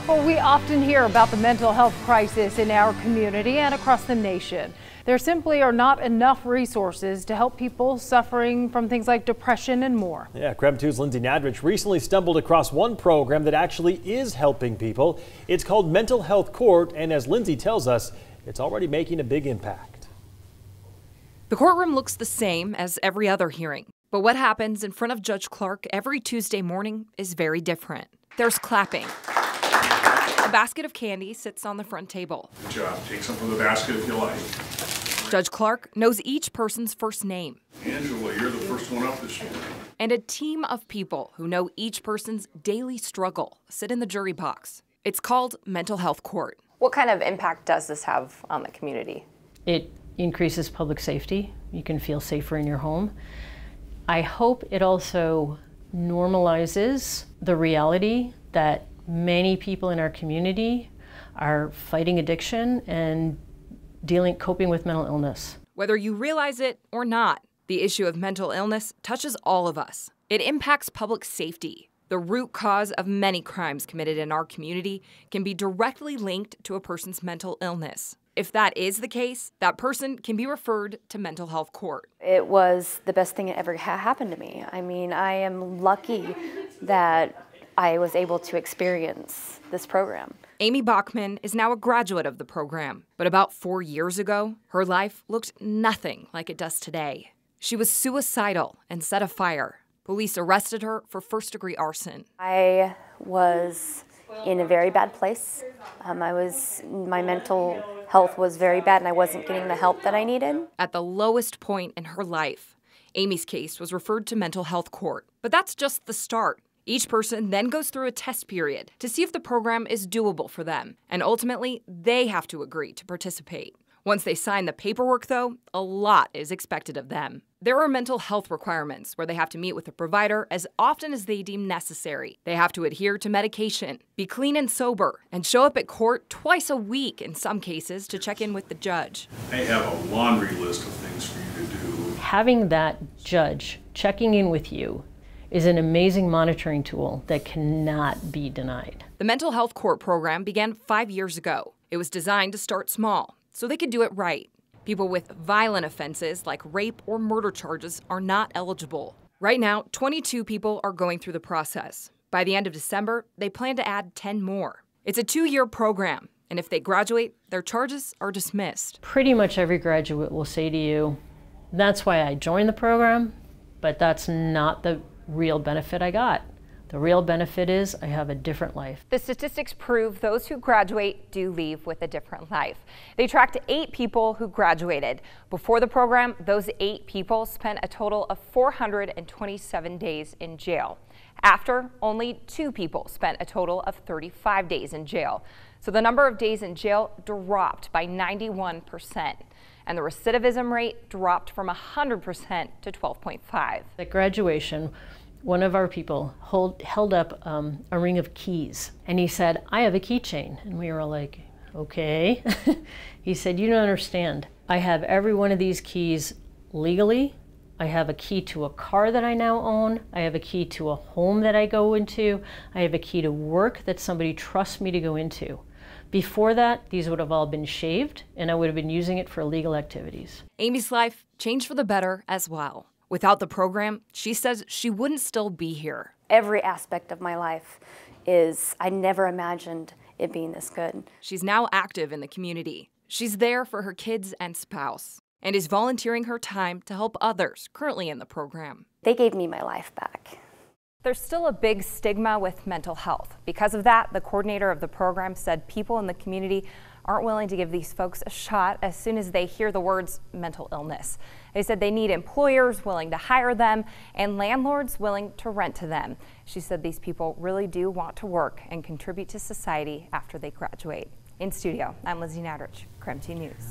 Well, we often hear about the mental health crisis in our community and across the nation. There simply are not enough resources to help people suffering from things like depression and more. Yeah, KREM 2's Lindsay Nadrich recently stumbled across one program that actually is helping people. It's called Mental Health Court, and as Lindsay tells us, it's already making a big impact. The courtroom looks the same as every other hearing, but what happens in front of Judge Clark every Tuesday morning is very different. There's clapping. A basket of candy sits on the front table. Good job. Take some from the basket if you like. Judge Clark knows each person's first name. Angela, you're the first one up this morning. And a team of people who know each person's daily struggle sit in the jury box. It's called Mental Health Court. What kind of impact does this have on the community? It increases public safety. You can feel safer in your home. I hope it also normalizes the reality that many people in our community are fighting addiction and coping with mental illness. Whether you realize it or not, the issue of mental illness touches all of us. It impacts public safety. The root cause of many crimes committed in our community can be directly linked to a person's mental illness. If that is the case, that person can be referred to mental health court. It was the best thing that ever happened to me. I mean, I am lucky that I was able to experience this program. Amy Bachman is now a graduate of the program, but about 4 years ago, her life looked nothing like it does today. She was suicidal and set a fire. Police arrested her for first-degree arson. I was in a very bad place. My mental health was very bad and I wasn't getting the help that I needed. At the lowest point in her life, Amy's case was referred to mental health court. But that's just the start. Each person then goes through a test period to see if the program is doable for them, and ultimately, they have to agree to participate. Once they sign the paperwork, though, a lot is expected of them. There are mental health requirements where they have to meet with a provider as often as they deem necessary. They have to adhere to medication, be clean and sober, and show up at court twice a week in some cases to check in with the judge. I have a laundry list of things for you to do. Having that judge checking in with you is an amazing monitoring tool that cannot be denied. The Mental Health Court program began 5 years ago. It was designed to start small, so they could do it right. People with violent offenses like rape or murder charges are not eligible. Right now, 22 people are going through the process. By the end of December, they plan to add 10 more. It's a 2-year program, and if they graduate, their charges are dismissed. Pretty much every graduate will say to you, that's why I joined the program, but that's not the real benefit I got. The real benefit is I have a different life. The statistics prove those who graduate do leave with a different life. They tracked 8 people who graduated. Before the program, those 8 people spent a total of 427 days in jail. After, only 2 people spent a total of 35 days in jail. So the number of days in jail dropped by 91%. And the recidivism rate dropped from 100% to 12.5. At graduation, one of our people held up a ring of keys, and he said, I have a keychain. And we were all like, okay. He said, you don't understand. I have every one of these keys legally. I have a key to a car that I now own. I have a key to a home that I go into. I have a key to work that somebody trusts me to go into. Before that, these would have all been shaved, and I would have been using it for illegal activities. Amy's life changed for the better as well. Without the program, she says she wouldn't still be here. Every aspect of my life I never imagined it being this good. She's now active in the community. She's there for her kids and spouse, and is volunteering her time to help others currently in the program. They gave me my life back. There's still a big stigma with mental health. Because of that, the coordinator of the program said people in the community aren't willing to give these folks a shot as soon as they hear the words mental illness. They said they need employers willing to hire them and landlords willing to rent to them. She said these people really do want to work and contribute to society after they graduate. In studio, I'm Lindsay Nadrich, KREM 2 News.